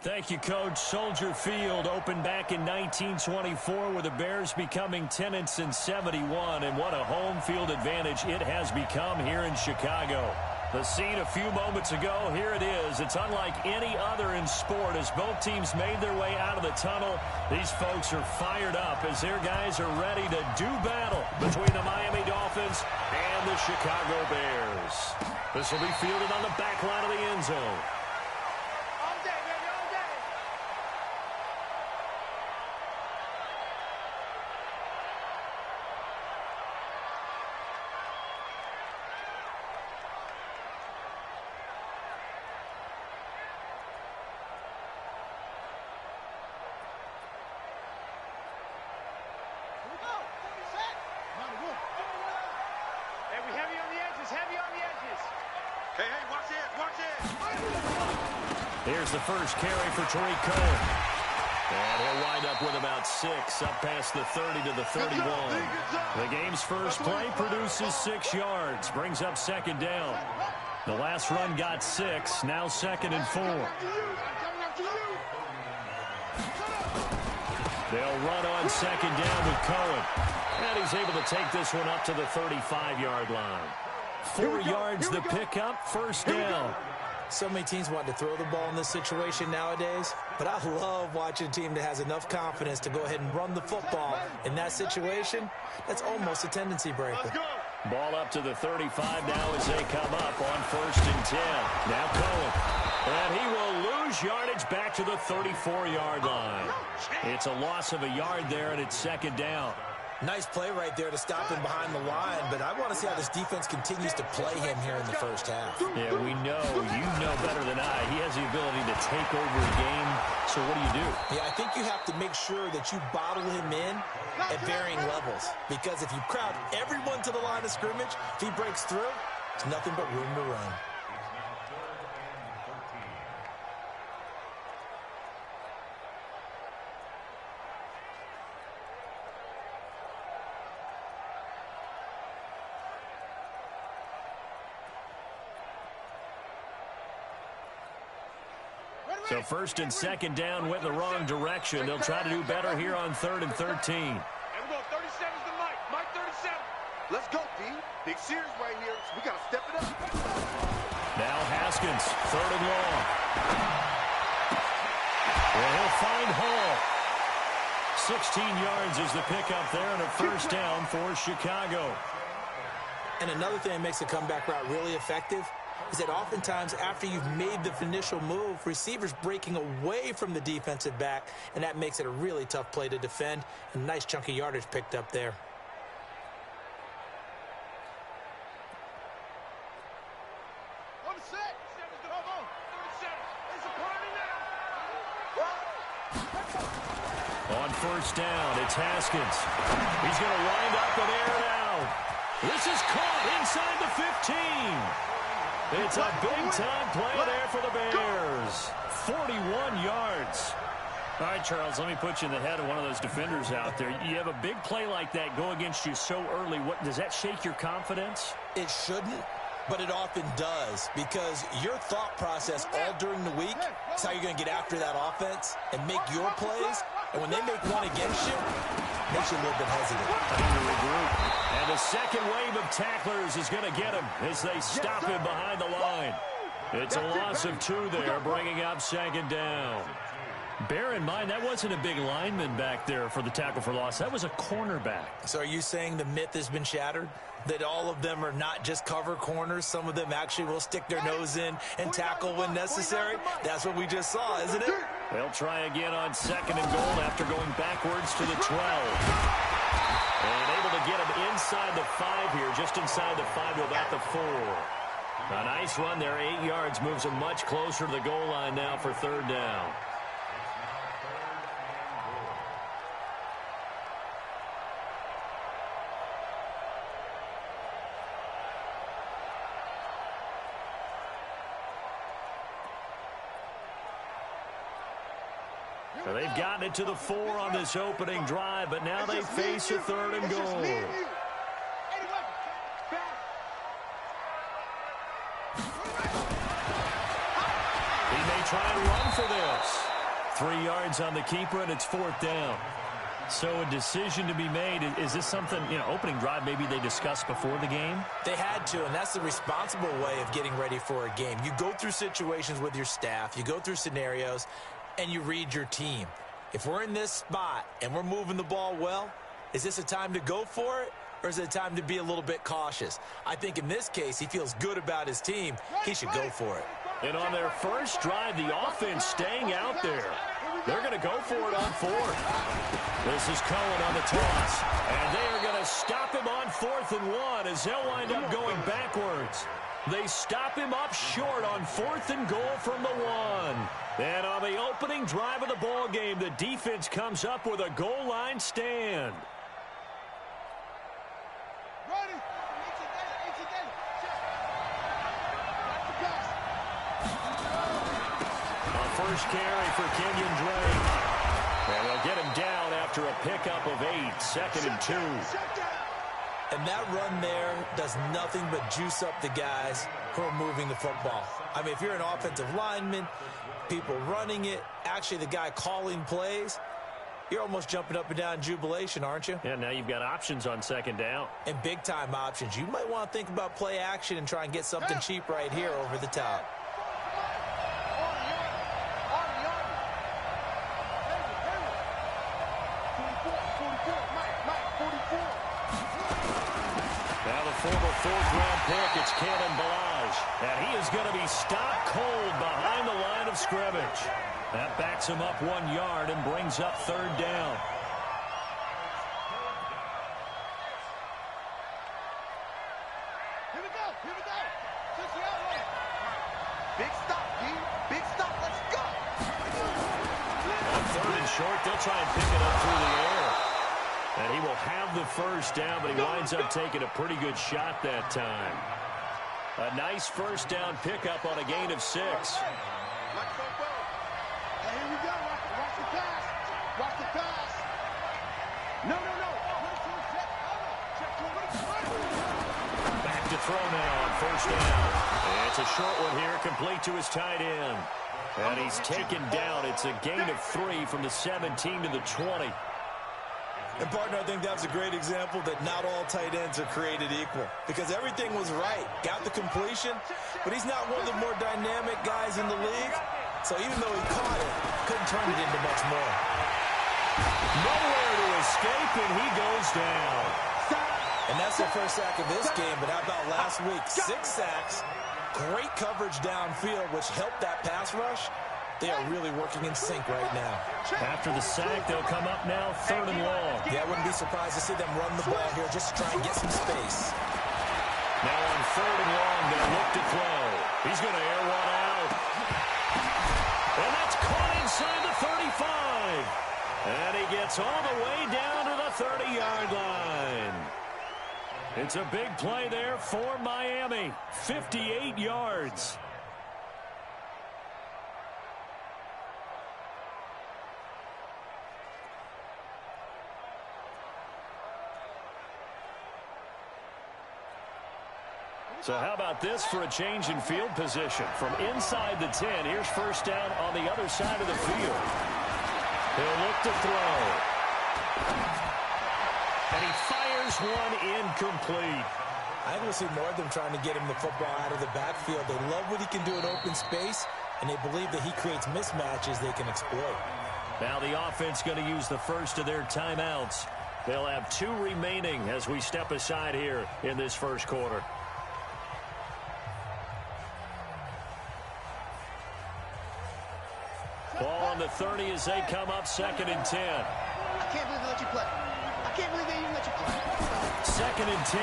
Thank you, Coach. Soldier Field opened back in 1924 with the Bears becoming tenants in 71, and what a home field advantage it has become here in Chicago. The scene a few moments ago, here it is. It's unlike any other in sport as both teams made their way out of the tunnel. These folks are fired up as their guys are ready to do battle between the Miami Dolphins and the Chicago Bears. This will be fielded on the back line of the end zone. Here's the first carry for Tariq Cohen. And he'll wind up with about 6, up past the 30 to the 31. The game's first play produces 6 yards, brings up second down. The last run got 6, now 2nd and 4. They'll run on second down with Cohen. And he's able to take this one up to the 35-yard line. 4 yards the pickup, first down. So many teams want to throw the ball in this situation nowadays, but I love watching a team that has enough confidence to go ahead and run the football. In that situation, that's almost a tendency breaker. Ball up to the 35 now as they come up on 1st and 10. Now Cohen. And he will lose yardage back to the 34-yard line. It's a loss of a yard there, and it's second down. Nice play right there to stop him behind the line, but I want to see how this defense continues to play him here in the first half. Yeah, we know. You know better than I. He has the ability to take over a game. So what do? Yeah, I think you have to make sure that you bottle him in at varying levels, because if you crowd everyone to the line of scrimmage, if he breaks through, it's nothing but room to run. So 1st and 2nd down went in the wrong direction. They'll try to do better here on 3rd and 13. And we're going 37's the Mike. Mike 37. Let's go, D. Big series right here. So we got to step it up. Now Haskins, 3rd and long. Well, he'll find Hall. 16 yards is the pickup there and a first down for Chicago. And another thing that makes the comeback route really effective is that oftentimes after you've made the initial move, receivers breaking away from the defensive back, and that makes it a really tough play to defend. A nice chunky yardage picked up there. On 1st down, it's Haskins. He's going to wind up and air it out. This is caught inside the 15. It's a big-time play there for the Bears. 41 yards. All right, Charles, let me put you in the head of one of those defenders out there. You have a big play like that go against you so early. What does that shake your confidence? It shouldn't, but it often does, because your thought process all during the week is how you're going to get after that offense and make your plays. And when they make one against you, it makes you a little bit hesitant. Time to regroup. And the second wave of tacklers is going to get him as they stop him behind the line. It's a loss of 2 there, bringing up second down. Bear in mind, that wasn't a big lineman back there for the tackle for loss. That was a cornerback. So are you saying the myth has been shattered? That all of them are not just cover corners? Some of them actually will stick their nose in and tackle when necessary? That's what we just saw, isn't it? They'll try again on 2nd and goal after going backwards to the 12. And able to get him inside the 5 here, just inside the 5 to about the 4. A nice run there, 8 yards, moves him much closer to the goal line now for 3rd down. So they've gotten it to the 4 on this opening drive, but now they face a 3rd and goal. He may try and run for this. 3 yards on the keeper, and it's 4th down. So a decision to be made. Is this something, opening drive maybe they discussed before the game? They had to, and that's the responsible way of getting ready for a game. You go through situations with your staff, you go through scenarios, and you read your team. If we're in this spot and we're moving the ball well, is this a time to go for it, or is it a time to be a little bit cautious? I think in this case, he feels good about his team. He should go for it. And on their first drive, the offense staying out there. They're going to go for it on 4th. This is Cohen on the toss. And they are going to stop him on 4th and 1 as they'll wind up going backwards. They stop him up short on 4th and goal from the 1. And on the opening drive of the ball game, the defense comes up with a goal line stand. First carry for Kenyon Drake. And they'll get him down after a pickup of 8, 2nd and 2. And that run there does nothing but juice up the guys who are moving the football. I mean, if you're an offensive lineman, people running it, actually the guy calling plays, you're almost jumping up and down in jubilation, aren't you? Yeah, now you've got options on 2nd down. And big-time options. You might want to think about play action and try and get something cheap right here over the top. Former 4th-round pick, it's Kalen Ballage. And he is going to be stopped cold behind the line of scrimmage. That backs him up 1 yard and brings up 3rd down. Here we go. Big stop, D. Big stop. Let's go. On 3rd and short, they'll try and pick it up through the air. And he will have the first down, but he winds up taking a pretty good shot that time. A nice first down pickup on a gain of 6. Hey, here we go. Watch the pass. Watch the pass. No. Back to throw now on 1st down. It's a short one here, complete to his tight end. And he's taken down. It's a gain of 3 from the 17 to the 20. And, partner, I think that was a great example that not all tight ends are created equal. Because everything was right. Got the completion, but he's not one of the more dynamic guys in the league. So even though he caught it, couldn't turn it into much more. Nowhere to escape, and he goes down. And that's the first sack of this game, but how about last week? 6 sacks, great coverage downfield, which helped that pass rush. They are really working in sync right now. After the sack, they'll come up now 3rd and long. Yeah, I wouldn't be surprised to see them run the ball here just to try and get some space. Now on 3rd and long, they'll look to throw. He's going to air one out. And that's caught inside the 35. And he gets all the way down to the 30-yard line. It's a big play there for Miami. 58 yards. So how about this for a change in field position? From inside the 10, here's 1st down on the other side of the field. He'll look to throw. And he fires one incomplete. I think we'll see more of them trying to get him the football out of the backfield. They love what he can do in open space, and they believe that he creates mismatches they can exploit. Now the offense going to use the first of their timeouts. They'll have 2 remaining as we step aside here in this first quarter. Ball on the 30 as they come up 2nd and 10. I can't believe they let you play. I can't believe they even let you play. 2nd and 10.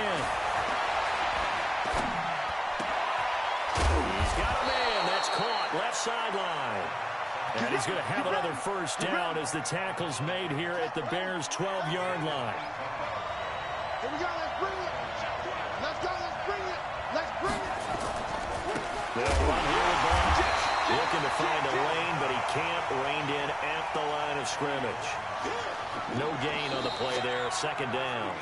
He's got a man. That's caught. Left sideline. And he's going to have another first down as the tackle's made here at the Bears' 12-yard line. Here we go. Let's bring it. Let's go. Let's bring it. Let's bring it. They'll run here with ball. Looking to find a lane, but he can't. Reined in at the line of scrimmage. No gain on the play there. 2nd down.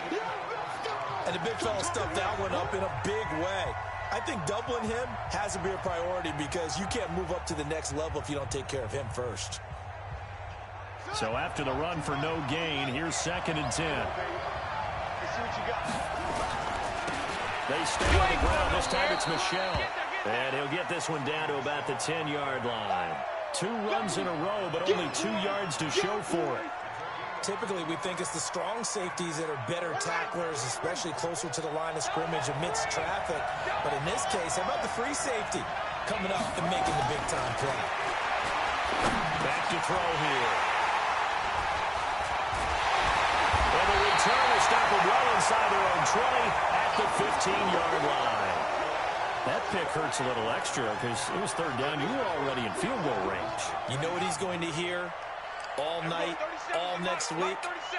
And the big fella stuffed that one up in a big way. I think doubling him has to be a priority because you can't move up to the next level if you don't take care of him first. So after the run for no gain, here's 2nd and 10. They stay on the ground. This time it's Michel. And he'll get this one down to about the 10-yard line. 2 runs in a row, but only 2 yards to show for it. Typically, we think it's the strong safeties that are better tacklers, especially closer to the line of scrimmage amidst traffic. But in this case, how about the free safety coming up and making the big-time play? Back to throw here. And the return is stopped well inside their own 20 at the 15-yard line. That pick hurts a little extra because it was 3rd down. You were already in field goal range. You know what he's going to hear all night, all next week?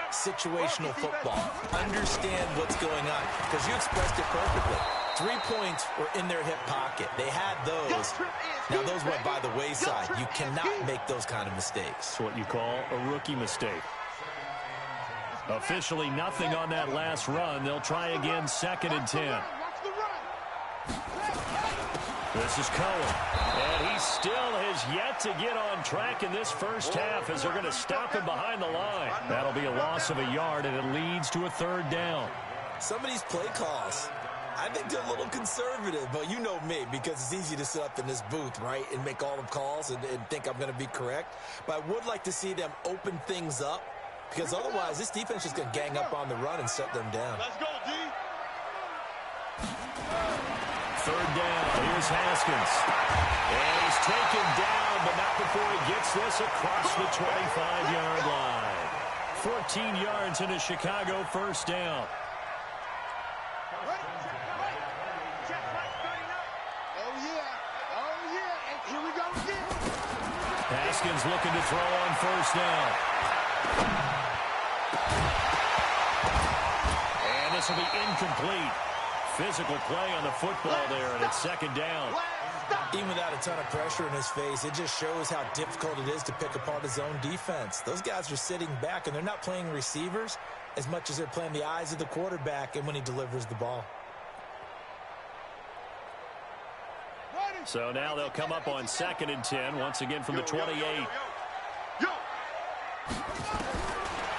Situational football. Understand what's going on, because you expressed it perfectly. 3 points were in their hip pocket. They had those. Now, those went by the wayside. You cannot make those kind of mistakes. It's what you call a rookie mistake. Officially nothing on that last run. They'll try again, 2nd and 10. This is Cohen, and he still has yet to get on track in this first half as they're going to stop him behind the line. That'll be a loss of a yard, and it leads to a 3rd down. Some of these play calls, I think they're a little conservative, but you know me, because it's easy to sit up in this booth, right, and make all the calls and think I'm going to be correct. But I would like to see them open things up, because otherwise this defense is going to gang up on the run and shut them down. Let's go, D. 3rd down. Here's Haskins. And he's taken down, but not before he gets this across the 25-yard line. 14 yards into Chicago, 1st down. Oh, yeah. And here we go again. Haskins looking to throw on 1st down. And this will be incomplete. Physical play on the football there, and it's 2nd down. Even without a ton of pressure in his face, it just shows how difficult it is to pick apart his own defense. Those guys are sitting back, and they're not playing receivers as much as they're playing the eyes of the quarterback and when he delivers the ball. So now they'll come up on 2nd and 10, once again from the 28.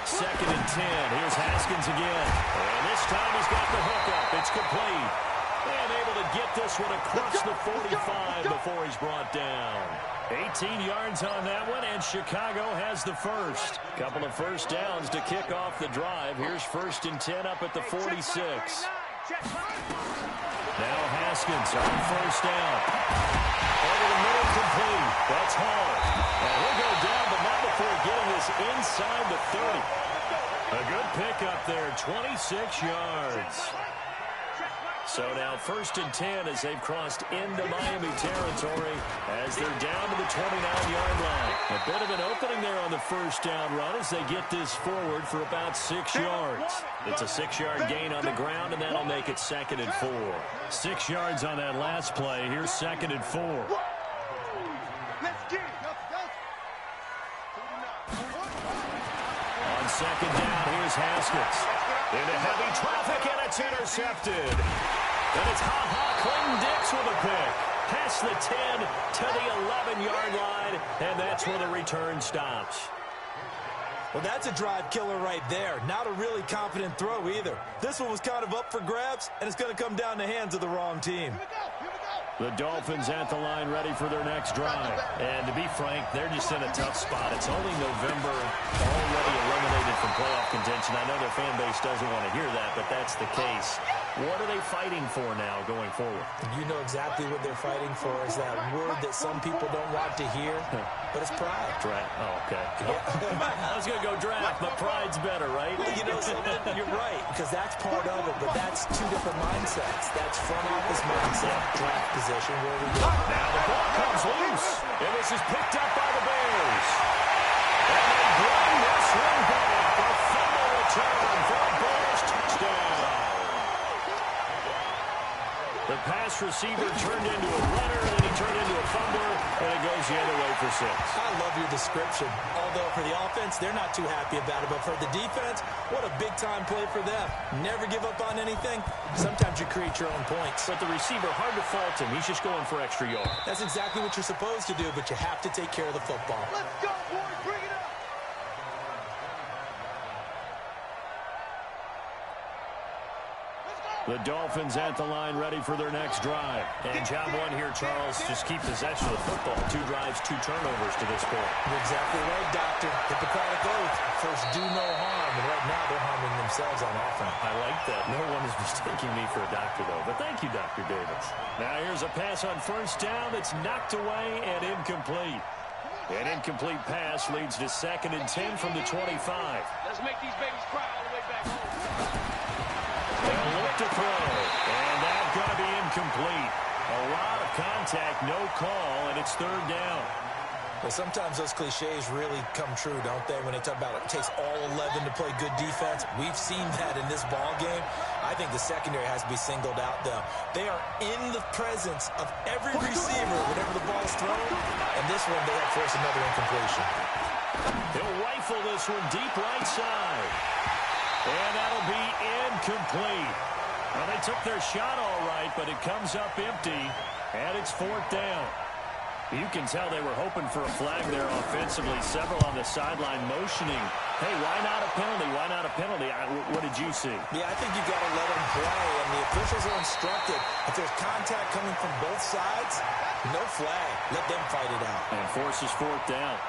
2nd and 10. Here's Haskins again. And this time he's got the hookup. It's complete. And able to get this one across the 45 before he's brought down. 18 yards on that one, and Chicago has the first. Couple of 1st downs to kick off the drive. Here's 1st and 10 up at the 46. Now Haskins on 1st down. Over the middle, complete. That's Hall. And he'll go down, but not before getting this inside the 30. A good pickup there, 26 yards. So now 1st and 10 as they've crossed into Miami territory as they're down to the 29-yard line. A bit of an opening there on the 1st down run as they get this forward for about 6 yards. It's a 6-yard gain on the ground, and that'll make it 2nd and 4. 6 yards on that last play. Here's 2nd and 4. Let's get it. On 2nd down, here's Haskins. Into heavy traffic, and it's intercepted. And it's Clinton-Dix with a pick. Past the 10 to the 11-yard line, and that's where the return stops. Well, that's a drive killer right there. Not a really confident throw either. This one was kind of up for grabs, and it's going to come down the hands of the wrong team. The Dolphins at the line ready for their next drive. And to be frank, they're just in a tough spot. It's only November, already eliminated from playoff contention. I know their fan base doesn't want to hear that, but that's the case. What are they fighting for now going forward? You know exactly what they're fighting for is that word that some people don't want to hear, but it's pride. Draft. Oh, okay. I was going to go draft, but pride's better, right? Well, you know something? You're right, because that's part of it, but that's 2 different mindsets. That's front office mindset, draft position, where we go. Now the ball comes loose, and this is picked up by the Bears. And they bring this one back. A fumble return for a Bears touchdown. The pass receiver turned into a runner, and then he turned into a fumbler, and it goes the other way for 6. I love your description. Although for the offense, they're not too happy about it. But for the defense, what a big-time play for them. Never give up on anything. Sometimes you create your own points. But the receiver, hard to fault him. He's just going for extra yards. That's exactly what you're supposed to do, but you have to take care of the football. Let's go, boys. Bring it up. The Dolphins at the line, ready for their next drive. And job one here, Charles, just keep possession of the football. 2 drives, 2 turnovers to this point. You're exactly right, Doctor. Hippocratic oath. First, do no harm. And right now, they're harming themselves on offense. I like that. No one is mistaking me for a doctor, though. But thank you, Dr. Davis. Now here's a pass on first down that's knocked away and incomplete. An incomplete pass leads to 2nd and 10 from the 25. Let's make these babies cry all the way back home. They'll look to throw, and that's going to be incomplete. A lot of contact, no call, and it's 3rd down. Well, sometimes those cliches really come true, don't they? When they talk about it takes all 11 to play good defense. We've seen that in this ball game. I think the secondary has to be singled out, though. They are in the presence of every receiver whenever the ball's thrown. And this one, they have forced another incompletion. He'll rifle this one deep right side. And that'll be incomplete. Well, they took their shot all right, but it comes up empty. And it's 4th down. You can tell they were hoping for a flag there offensively. Several on the sideline motioning. Hey, why not a penalty? Why not a penalty? What did you see? Yeah, I think you got to let them play, and the officials are instructed. If there's contact coming from both sides, no flag. Let them fight it out. And forces 4th down.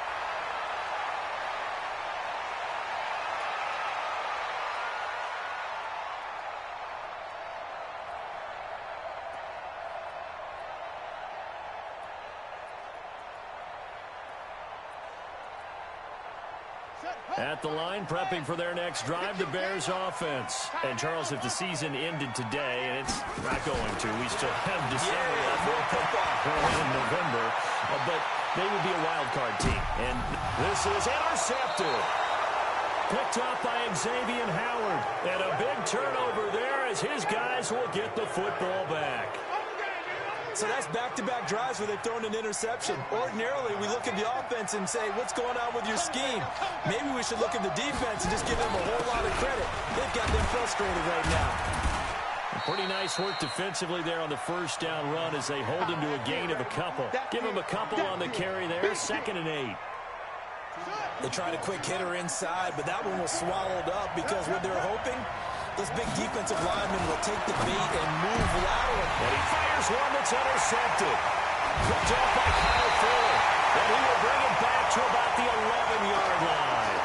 At the line, prepping for their next drive, the Bears offense. And, Charles, if the season ended today, and it's not going to, we still have December left in November, but they would be a wild card team. And this is intercepted. Picked up by Xavier Howard. And a big turnover there as his guys will get the football back. So that's back-to-back drives where they've thrown an interception. Ordinarily, we look at the offense and say, what's going on with your scheme? Maybe we should look at the defense and just give them a whole lot of credit. They've got them frustrated right now. Pretty nice work defensively there on the first down run as they hold him to a gain of a couple. Give him a couple on the carry there, 2nd and 8. They tried a quick hitter inside, but that one was swallowed up because what they were hoping, those big defensive linemen will take the bait and move lateral. And he fires one that's intercepted. Picked off by Kyle Fuller. And he will bring it back to about the 11-yard line.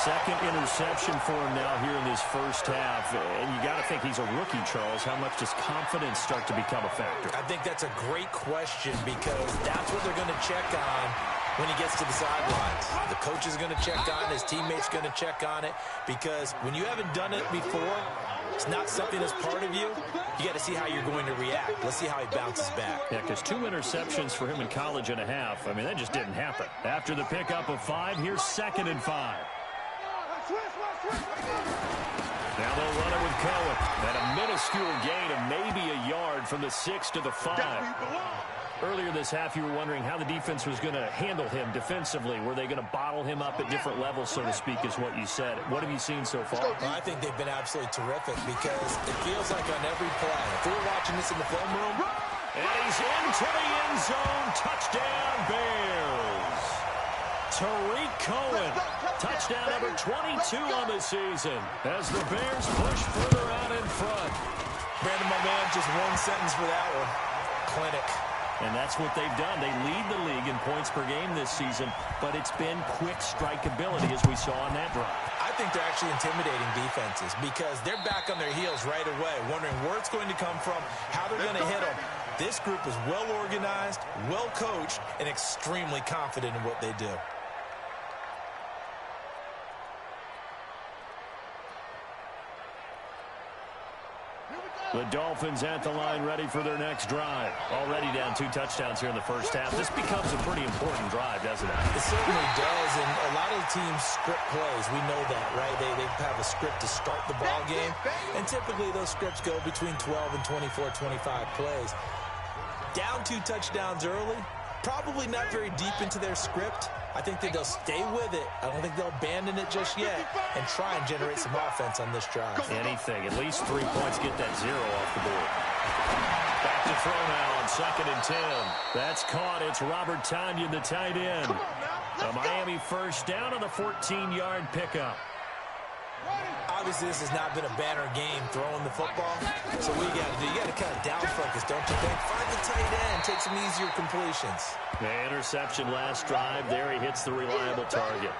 2nd interception for him now here in this first half. And you got to think he's a rookie, Charles. How much does confidence start to become a factor? I think that's a great question because that's what they're going to check on when he gets to the sidelines. The coach is going to check on it. His teammates going to check on it because when you haven't done it before, it's not something that's part of you. You got to see how you're going to react. Let's see how he bounces back. Yeah, because 2 interceptions for him in college and a half. I mean, that just didn't happen. After the pickup of 5, here's 2nd and 5. Now they'll run it with Cohen. And a minuscule gain of maybe a yard from the 6 to the 5. Earlier this half, you were wondering how the defense was going to handle him defensively. Were they going to bottle him up at different levels, so to speak, is what you said. What have you seen so far? Well, I think they've been absolutely terrific because it feels like on every play, if we were watching this in the film room, and he's into the end zone. Touchdown, Bears. Tariq Cohen, touchdown number 22 on the season as the Bears push further out in front. Brandon, my man, just one sentence for that one. Clinic. And that's what they've done. They lead the league in points per game this season, but it's been quick strikeability as we saw on that drive. I think they're actually intimidating defenses because they're back on their heels right away, wondering where it's going to come from, how they're going to hit them. This group is well organized, well coached, and extremely confident in what they do. The Dolphins at the line ready for their next drive. Already down 2 touchdowns here in the first half. This becomes a pretty important drive, doesn't it? It certainly does, and a lot of the teams script plays. We know that, right? They have a script to start the ball game, and typically those scripts go between 12 and 24, 25 plays. Down 2 touchdowns early, probably not very deep into their script. I think that they'll stay with it. I don't think they'll abandon it just yet and try and generate some offense on this drive. Anything. At least 3 points. Get that 0 off the board. Back to throw now on 2nd and 10. That's caught. It's Robert Tonyan, the tight end. A Miami first down on the 14-yard pickup. I Obviously, this has not been a banner game throwing the football. So what you got to do, you got to kind of down focus, don't you think? Find the tight end, take some easier completions. The interception last drive. There he hits the reliable target.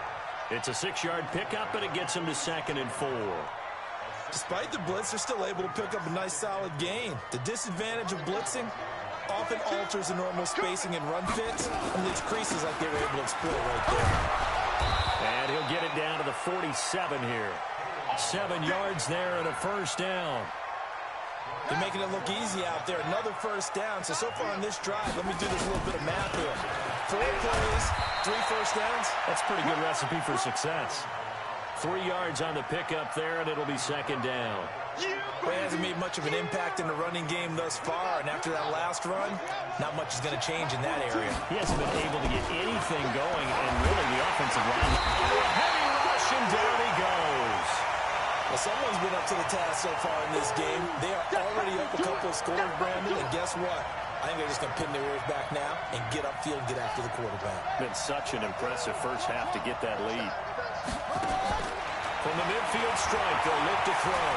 It's a 6-yard pickup, and it gets him to 2nd and 4. Despite the blitz, they're still able to pick up a nice, solid gain. The disadvantage of blitzing often alters the normal spacing and run fits and leaves creases like they were able to exploit right there. And he'll get it down to the 47 here. 7 yards there and a first down. They're making it look easy out there. Another first down. So far on this drive, let me do this little bit of math here. 4 plays, 3 first downs. That's a pretty good recipe for success. 3 yards on the pickup there, and it'll be 2nd down. Well, it hasn't made much of an impact in the running game thus far, and after that last run, not much is going to change in that area. He hasn't been able to get anything going, and really the offensive line. Heavy rush, and down he goes. Well, someone's been up to the task so far in this game. They are already up a couple of scores, Brandon, and guess what? I think they're just going to pin their ears back now and get upfield and get after the quarterback. Been such an impressive first half to get that lead. From the midfield stripe, they'll look to throw.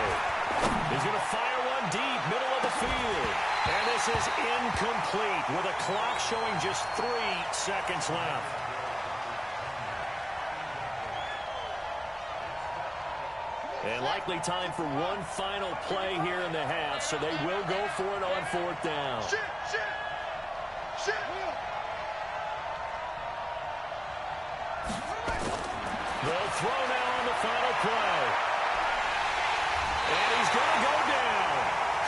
He's going to fire one deep, middle of the field. And this is incomplete with a clock showing just 3 seconds left. And likely time for one final play here in the half, so they will go for it on 4th down. They'll throw now on the final play. And he's going to go down.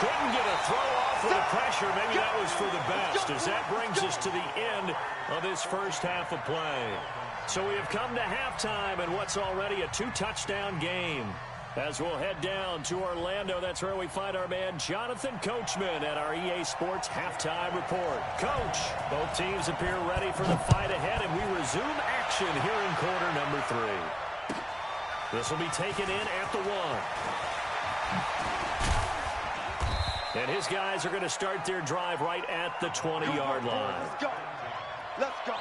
Couldn't get a throw off with the pressure. Maybe that was for the best, as that brings us to the end of this first half of play. So we have come to halftime in what's already a 2-touchdown game. As we'll head down to Orlando, that's where we find our man Jonathan Coachman at our EA Sports Halftime Report. Coach, both teams appear ready for the fight ahead, and we resume action here in quarter number 3. This will be taken in at the 1. And his guys are going to start their drive right at the 20-yard line. Let's go. Let's go.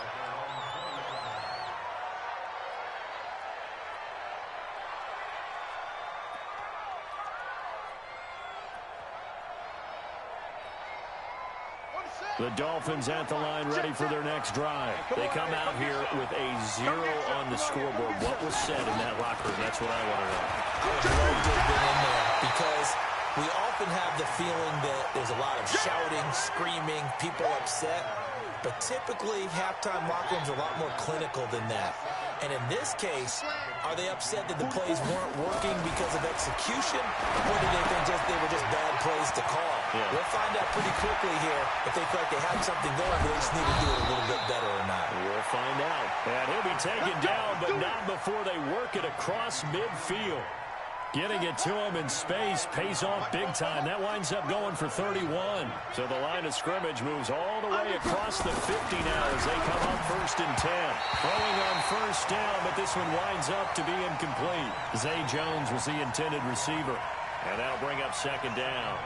The Dolphins at the line ready for their next drive. They come out here with a 0 on the scoreboard. What was said in that locker room? That's what I want to know. I would love to have been in there because we often have the feeling that there's a lot of shouting, screaming, people upset. But typically, halftime locker rooms are a lot more clinical than that. And in this case, are they upset that the plays weren't working because of execution, or do they think they were just bad plays to call? Yeah. We'll find out pretty quickly here if they feel like they had something going, but they just need to do it a little bit better or not. We'll find out. And he'll be taken down, but not before they work it across midfield. Getting it to him in space pays off big time. That winds up going for 31. So the line of scrimmage moves all the way across the 50 now as they come up 1st and 10. Throwing on 1st down, but this one winds up to be incomplete. Zay Jones was the intended receiver. And that'll bring up 2nd down.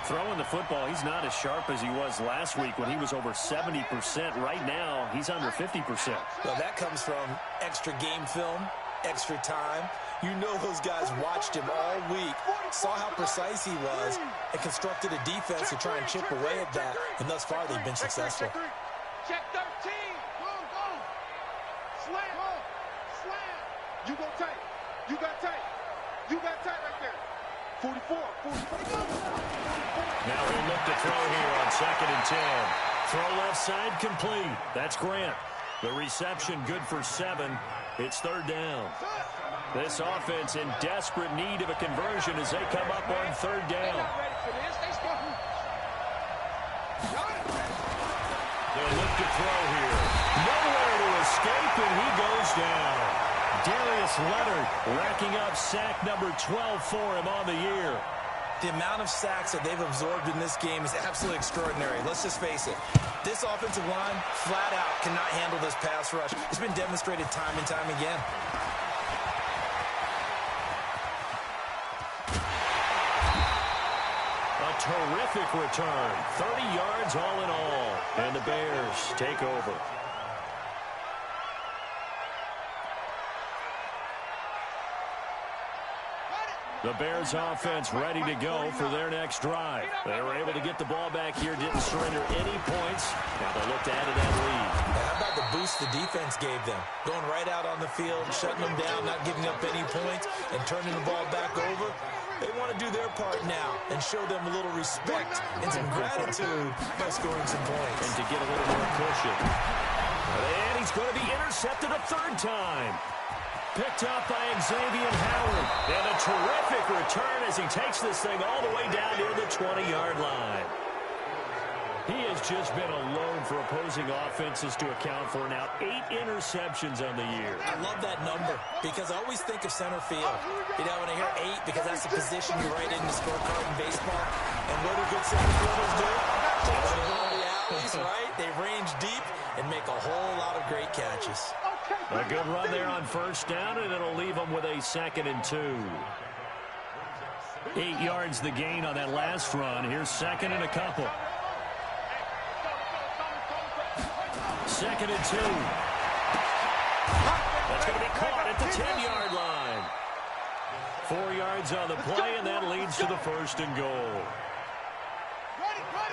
Throwing the football, he's not as sharp as he was last week when he was over 70%. Right now, he's under 50%. Well, that comes from extra game film, extra time. You know those guys watched him all week, saw how precise he was, and constructed a defense to try and chip away at that. And thus far, they've been successful. Check 13. Go. Slam. Slam. You go tight. You got tight. You got tight right there. 44. Now he'll look to throw here on 2nd and 10. Throw left side complete. That's Grant. The reception good for 7. It's 3rd down. This offense in desperate need of a conversion as they come up on 3rd down. They'll look to throw here. Nowhere to escape, and he goes down. Darius Leonard racking up sack number 12 for him on the year. The amount of sacks that they've absorbed in this game is absolutely extraordinary. Let's just face it. This offensive line, flat out, cannot handle this pass rush. It's been demonstrated time and time again. A terrific return. 30 yards all in all. And the Bears take over. The Bears offense ready to go for their next drive. They were able to get the ball back here, didn't surrender any points. Now they'll look to add to that lead. How about the boost the defense gave them? Going right out on the field, shutting them down, not giving up any points, and turning the ball back over. They want to do their part now and show them a little respect and some gratitude by scoring some points. And to get a little more cushion. And he's going to be intercepted a third time. Picked up by Xavier Howard. And a terrific return as he takes this thing all the way down near the 20-yard line. He has just been a load for opposing offenses to account for now 8 interceptions on the year. I love that number because I always think of center field. You know, when I hear 8, because that's the position you write in the scorecard in baseball. And what do good center fielders do? Take the ball in the alleys, right? They range deep and make a whole lot of great catches. A good run there on first down, and it'll leave them with a 2nd and 2. 8 yards the gain on that last run. Here's 2nd and a couple. 2nd and 2. That's going to be caught at the 10-yard line. 4 yards on the play, and that leads to the 1st and goal.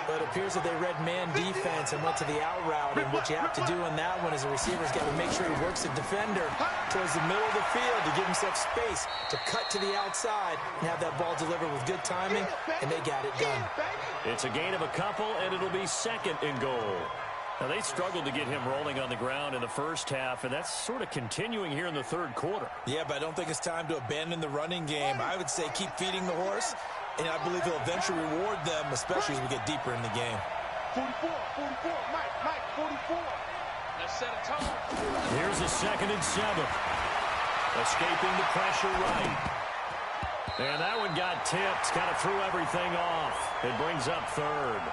But it appears that they read man defense and went to the out route. And what you have to do on that one is the receiver's got to make sure he works the defender towards the middle of the field to give himself space to cut to the outside and have that ball delivered with good timing, and they got it done. It's a gain of a couple, and it'll be 2nd and goal. Now, they struggled to get him rolling on the ground in the first half, and that's sort of continuing here in the third quarter. Yeah, but I don't think it's time to abandon the running game. I would say keep feeding the horse, and I believe he'll eventually reward them, especially as we get deeper in the game. 44, Mike, 44. Let's set a tone. Here's a 2nd and 7. Escaping the pressure right. And that one got tipped, kind of threw everything off. It brings up 3rd.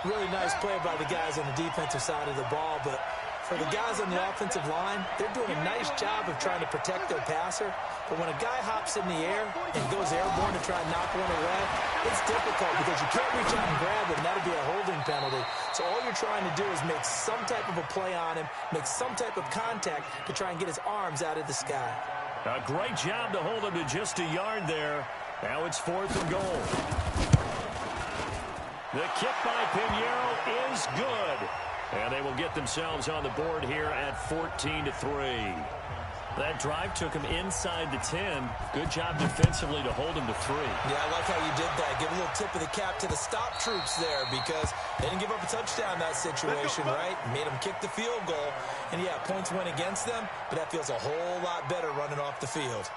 Really nice play by the guys on the defensive side of the ball, but for the guys on the offensive line, they're doing a nice job of trying to protect their passer. But when a guy hops in the air and goes airborne to try and knock one away, it's difficult because you can't reach out and grab him. That'll be a holding penalty. So all you're trying to do is make some type of a play on him, make some type of contact to try and get his arms out of the sky. A great job to hold him to just a yard there. Now it's 4th and goal. The kick by Pinheiro is good. And they will get themselves on the board here at 14-3. That drive took him inside the 10. Good job defensively to hold him to 3. Yeah, I like how you did that. Give a little tip of the cap to the stop troops there because they didn't give up a touchdown in that situation, right? Made them kick the field goal. And, yeah, points went against them, but that feels a whole lot better running off the field.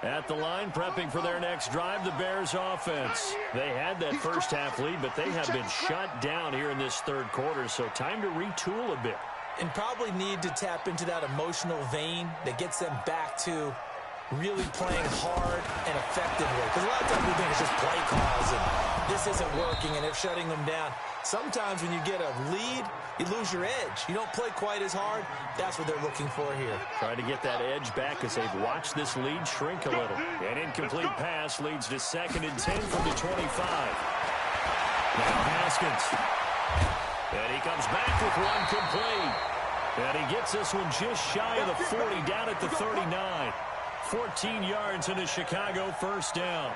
At the line, prepping for their next drive, the Bears offense. They had that first half lead, but they have been shut down here in this third quarter, so time to retool a bit. And probably need to tap into that emotional vein that gets them back to really playing hard and effectively. Because a lot of times we think it's just play calls and this isn't working and they're shutting them down. Sometimes when you get a lead, you lose your edge. You don't play quite as hard. That's what they're looking for here. Trying to get that edge back as they've watched this lead shrink a little. An incomplete pass leads to 2nd and 10 from the 25. Now Haskins. And he comes back with one complete. And he gets this one just shy of the 40 down at the 39. 14 yards in a Chicago first down.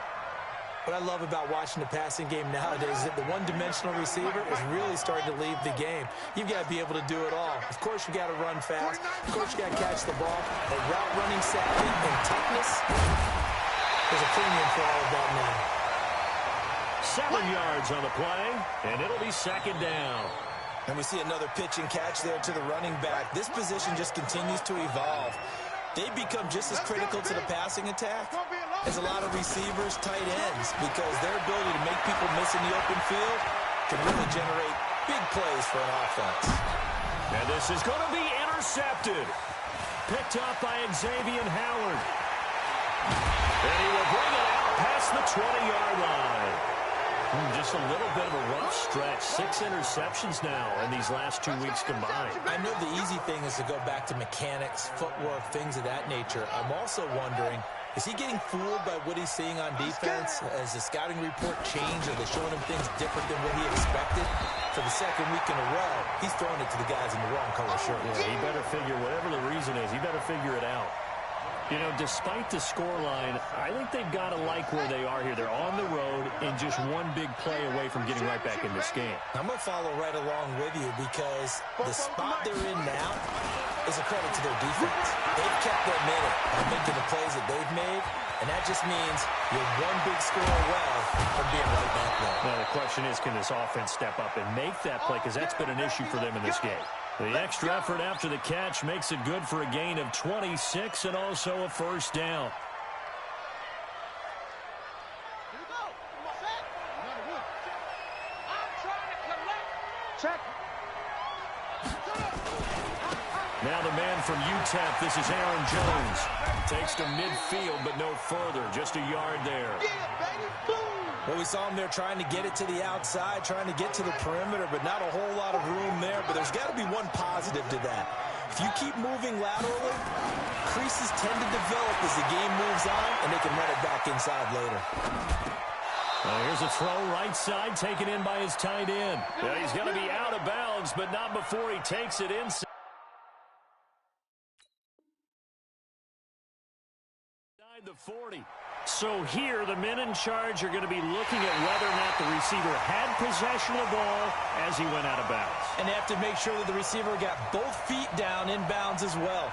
What I love about watching the passing game nowadays is that the one-dimensional receiver is really starting to leave the game. You've got to be able to do it all. Of course, you got to run fast. Of course, you got to catch the ball. And route running savvy and toughness, there's a premium for all of that now. 7 yards on the play, and it'll be 2nd down. And we see another pitch and catch there to the running back. This position just continues to evolve. They become just as critical to the passing attack as a lot of receivers, tight ends, because their ability to make people miss in the open field can really generate big plays for an offense. And this is going to be intercepted. Picked up by Xavier Howard. And he will bring it out past the 20-yard line. Just a little bit of a rough stretch. 6 interceptions now in these last 2 weeks combined. I know the easy thing is to go back to mechanics, footwork, things of that nature. I'm also wondering, is he getting fooled by what he's seeing on defense? Has the scouting report changed? Are they showing him things different than what he expected? For the 2nd week in a row, he's throwing it to the guys in the wrong color shirt. Yeah, he better figure, whatever the reason is, he better figure it out. You know, despite the scoreline, I think they've got to like where they are here. They're on the road and just one big play away from getting right back in this game. I'm going to follow right along with you because the spot they're in now is a credit to their defense. They've kept their minute by making the plays that they've made, and that just means you're one big score away from being right back there. Now, the question is, can this offense step up and make that play? Because that's been an issue for them in this game. The extra effort after the catch makes it good for a gain of 26 and also a first down. Now the man from UTEP, this is Aaron Jones. Takes to midfield, but no further. Just a yard there. Well, we saw him there trying to get it to the outside, trying to get to the perimeter, but not a whole lot of room there. But there's got to be one positive to that. If you keep moving laterally, creases tend to develop as the game moves on, and they can run it back inside later. Here's a throw right side, taken in by his tight end. Yeah, he's going to be out of bounds, but not before he takes it inside. The 40. So here, the men in charge are going to be looking at whether or not the receiver had possession of the ball as he went out of bounds. And they have to make sure that the receiver got both feet down in bounds as well.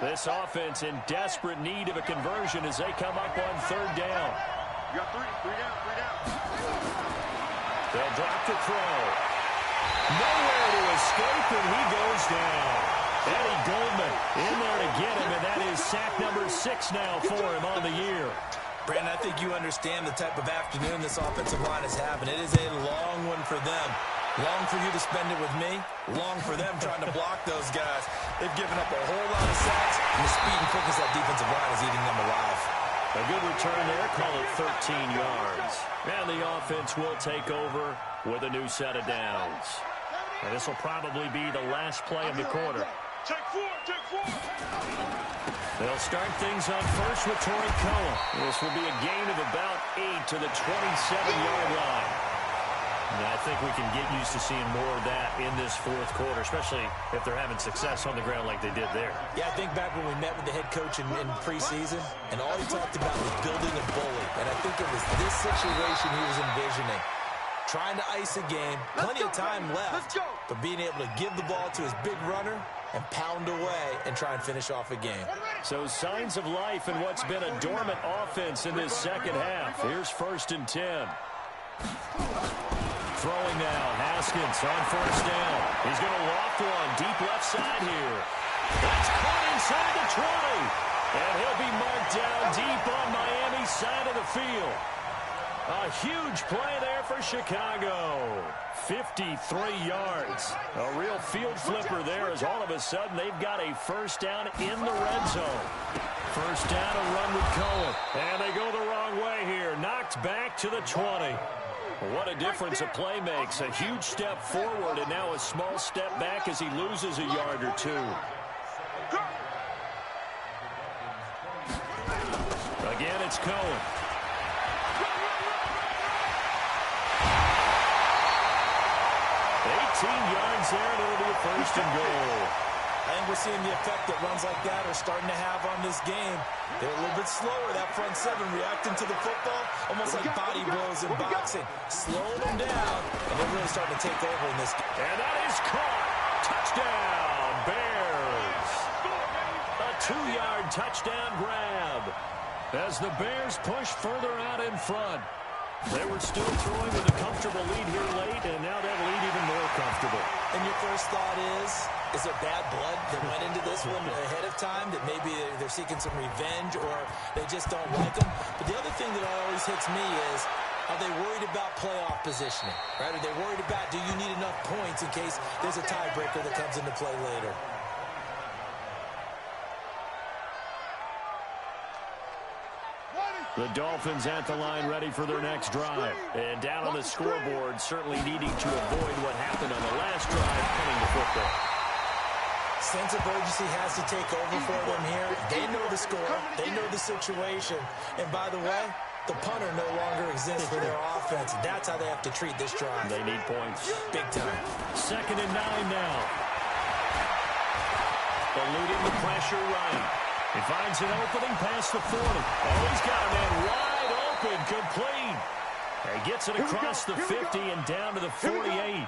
This offense in desperate need of a conversion as they come up on third down. You got three down. They'll drop the throw. Nowhere to escape, and he goes down. Eddie Goldman in there to get him, and that is sack number 6 now for him on the year. Brandon, I think you understand the type of afternoon this offensive line is having. It is a long one for them. Long for you to spend it with me. Long for them trying to block those guys. They've given up a whole lot of sacks, and the speed and quickness of that defensive line is eating them alive. A good return there. Call it 13 yards. And the offense will take over with a new set of downs. And this will probably be the last play of the quarter. Take four. They'll start things on first with Torrey Cohen. This will be a gain of about 8 to the 27-yard line. And I think we can get used to seeing more of that in this fourth quarter, especially if they're having success on the ground like they did there. Yeah, I think back when we met with the head coach in preseason, and all he talked about was building a bully. And I think it was this situation he was envisioning. Trying to ice a game, plenty of time left, but being able to give the ball to his big runner and pound away and try and finish off a game. So signs of life in what's been a dormant offense in this second half. Here's 1st and 10. Throwing now, Haskins on first down. He's going to loft one deep left side here. That's caught inside the 20. And he'll be marked down deep on Miami's side of the field. A huge play there for Chicago. 53 yards. A real field flipper there as all of a sudden they've got a first down in the red zone. First down, a run with Cohen. And they go the wrong way here. Knocked back to the 20. What a difference a play makes. A huge step forward and now a small step back as he loses a yard or two. Again, it's Cohen. Yards there, and it'll be a first and goal. I think we're seeing the effect that runs like that are starting to have on this game. They're a little bit slower, that front seven, reacting to the football, almost like body blows in boxing. Slowing them down, and they're really starting to take over in this game. And that is caught. Touchdown, Bears. A 2-yard touchdown grab as the Bears push further out in front. They were still throwing with a comfortable lead here late, and now that lead even more comfortable. And your first thought is there bad blood that went into this one ahead of time, that maybe they're seeking some revenge or they just don't like them? But the other thing that always hits me is, are they worried about playoff positioning? Right? Are they worried about, do you need enough points in case there's a tiebreaker that comes into play later? The Dolphins at the line ready for their next drive. And down on the scoreboard, certainly needing to avoid what happened on the last drive, punting the football. sense of urgency has to take over for them here. They know the score. They know the situation. And by the way, the punter no longer exists for their offense. That's how they have to treat this drive. They need points. Big time. 2nd and 9 now. Eluding the pressure right. He finds an opening past the 40. Oh, he's got a man wide open, complete. He gets it across the 50 and down to the 48.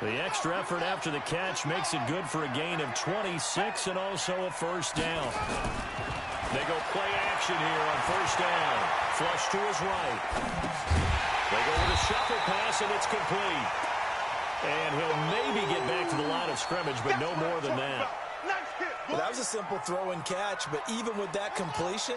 The extra effort after the catch makes it good for a gain of 26 and also a first down. They go play action here on first down. Flush to his right. They go with a shuffle pass, and it's complete. And he'll maybe get back to the line of scrimmage, but no more than that. Well, that was a simple throw and catch, but even with that completion,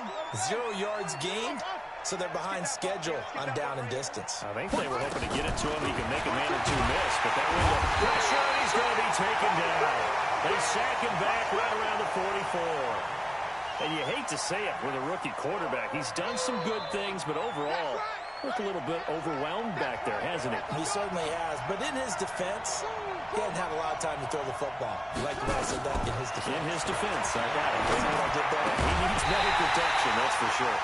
0 yards gained, so they're behind schedule on down and distance. I think they were hoping to get it to him. He can make a man or two miss, but that window pressure, and he's going to be taken down. They sack him back right around the 44. And you hate to say it with a rookie quarterback. He's done some good things, but overall, looked a little bit overwhelmed back there, hasn't he? He certainly has, but in his defense, he hadn't had a lot of time to throw the football. You like the way I said that? In his defense. In his defense, I got it. See what I did there? He needs better protection, that's for sure.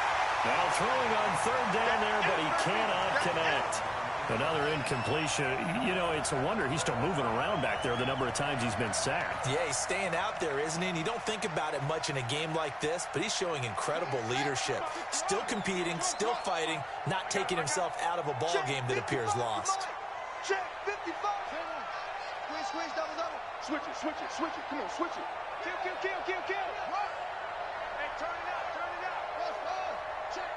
Now throwing on 3rd down there, but he cannot connect. Another incompletion. You know, it's a wonder he's still moving around back there the number of times he's been sacked. Yeah, he's staying out there, isn't he? And you don't think about it much in a game like this, but he's showing incredible leadership. Still competing, still fighting, not taking himself out of a ball game that appears lost. Check 55. Squeeze, double. Switch it. Come on, switch it. Kill. Hey, turn it out. Check.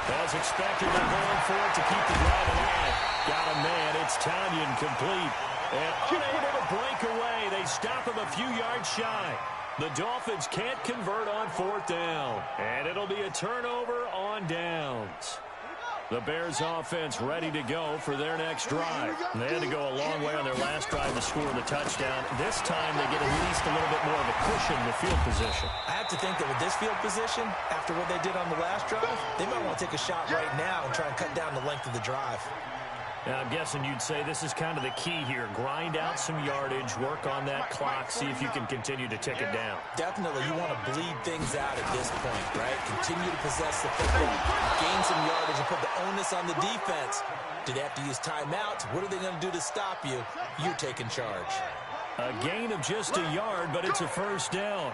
As expected, they're going for it to keep the drive alive. Got a man. It's Tanyan complete. And unable to break away. They stop him a few yards shy. The Dolphins can't convert on 4th down. And it'll be a turnover on downs. The Bears offense ready to go for their next drive. They had to go a long way on their last drive to score the touchdown. This time they get at least a little bit more of a cushion with field position. I have to think that with this field position, after what they did on the last drive, they might want to take a shot right now and try and cut down the length of the drive. Now, I'm guessing you'd say this is kind of the key here. Grind out some yardage, work on that clock, see if you can continue to tick it down. Definitely, you want to bleed things out at this point, right? Continue to possess the football, gain some yardage, and put the onus on the defense. Do they have to use timeouts? What are they going to do to stop you? You're taking charge. A gain of just a yard, but it's a first down.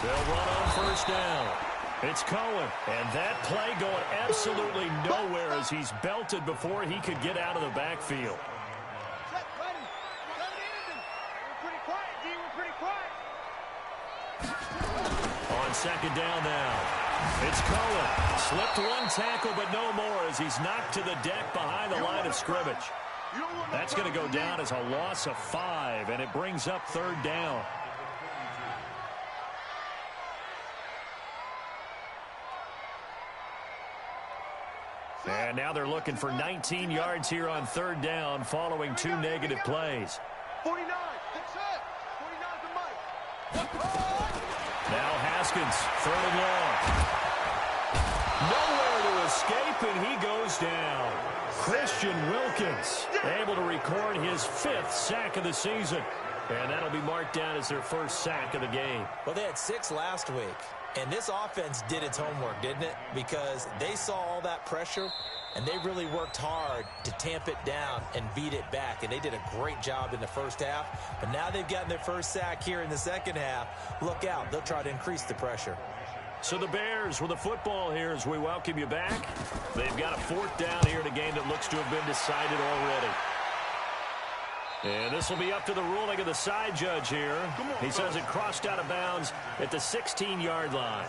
They'll run on first down. It's Cohen, and that play going absolutely nowhere as he's belted before he could get out of the backfield. On 2nd down now, it's Cohen. Slipped one tackle, but no more as he's knocked to the deck behind the line of scrimmage. That's going to go down as a loss of 5, and it brings up 3rd down. And now they're looking for 19 yards here on 3rd down following 2 negative plays. 49. That's it. 49's the mic. Now Haskins, 3rd and long. Nowhere to escape, and he goes down. Christian Wilkins able to record his 5th sack of the season. And that'll be marked down as their first sack of the game. Well, they had 6 last week. And this offense did its homework, didn't it? Because they saw all that pressure, and they really worked hard to tamp it down and beat it back. And they did a great job in the first half. But now they've gotten their first sack here in the second half. Look out. They'll try to increase the pressure. So the Bears with the football here as we welcome you back. They've got a 4th down here in a game that looks to have been decided already. And this will be up to the ruling of the side judge here. He says it crossed out of bounds at the 16-yard line.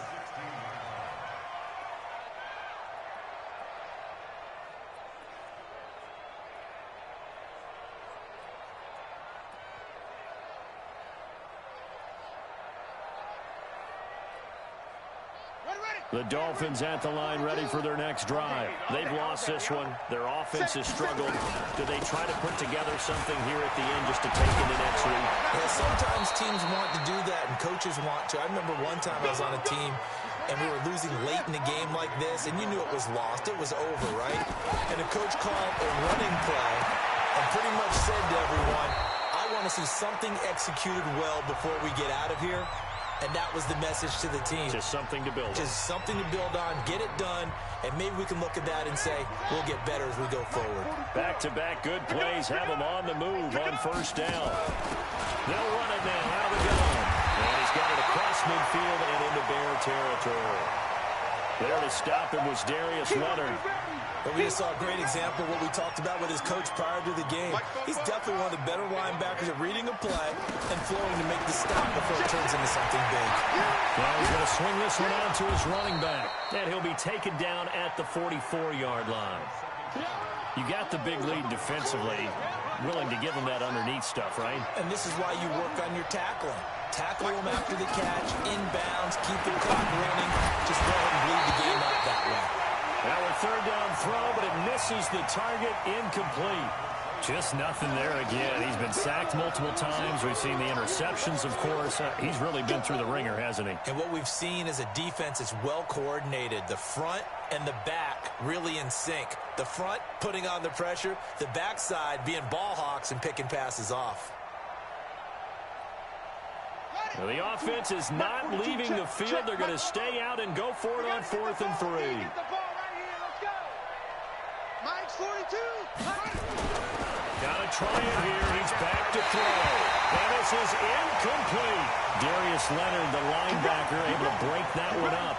The Dolphins at the line ready for their next drive. They've lost this one. Their offense has struggled. Do they try to put together something here at the end just to take into next week? Yeah, sometimes teams want to do that and coaches want to. I remember one time I was on a team and we were losing late in a game like this, and you knew it was lost. It was over, right? And the coach called a running play and pretty much said to everyone, I want to see something executed well before we get out of here. And that was the message to the team. Just something to build on. Just something to build on, get it done, and maybe we can look at that and say, we'll get better as we go forward. Back-to-back good plays have them on the move on first down. They'll run it now out of the gun. And he's got it across midfield and into Bear territory. There to stop him was Darius Leonard. But we just saw a great example of what we talked about with his coach prior to the game. He's definitely one of the better linebackers at reading a play and flowing to make the stop before it turns into something big. Well, he's going to swing this one out to his running back. And he'll be taken down at the 44-yard line. You got the big lead defensively. Willing to give him that underneath stuff, right? And this is why you work on your tackling. Tackle him after the catch, inbounds, keep the clock running. Just go ahead and bleed the game out that way. Now a third down throw, but it misses the target, incomplete. Just nothing there again. He's been sacked multiple times. We've seen the interceptions, of course. He's really been through the ringer, hasn't he? And what we've seen is a defense that's well coordinated. The front and the back really in sync. The front putting on the pressure, the backside being ball hawks and picking passes off. Well, the offense is not leaving the field. They're going to stay out and go for it on 4th and 3. Mike's 42. Gotta try it here. He's back to throw. And this is incomplete. Darius Leonard, the linebacker, able to break that one up.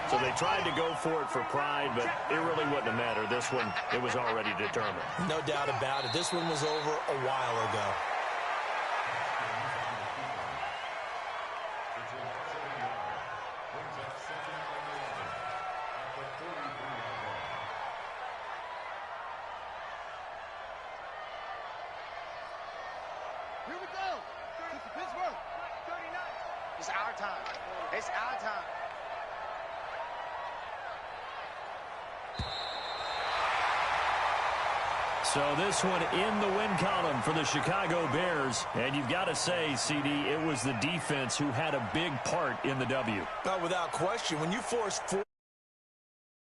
So they tried to go for it for pride, but it really wouldn't have mattered. This one, it was already determined. No doubt about it. This one was over a while ago. Here we go. It's Pittsburgh. 39. It's our time. It's our time. So this one in the win column for the Chicago Bears. And you've got to say, CD, it was the defense who had a big part in the W. Without question, when you force 4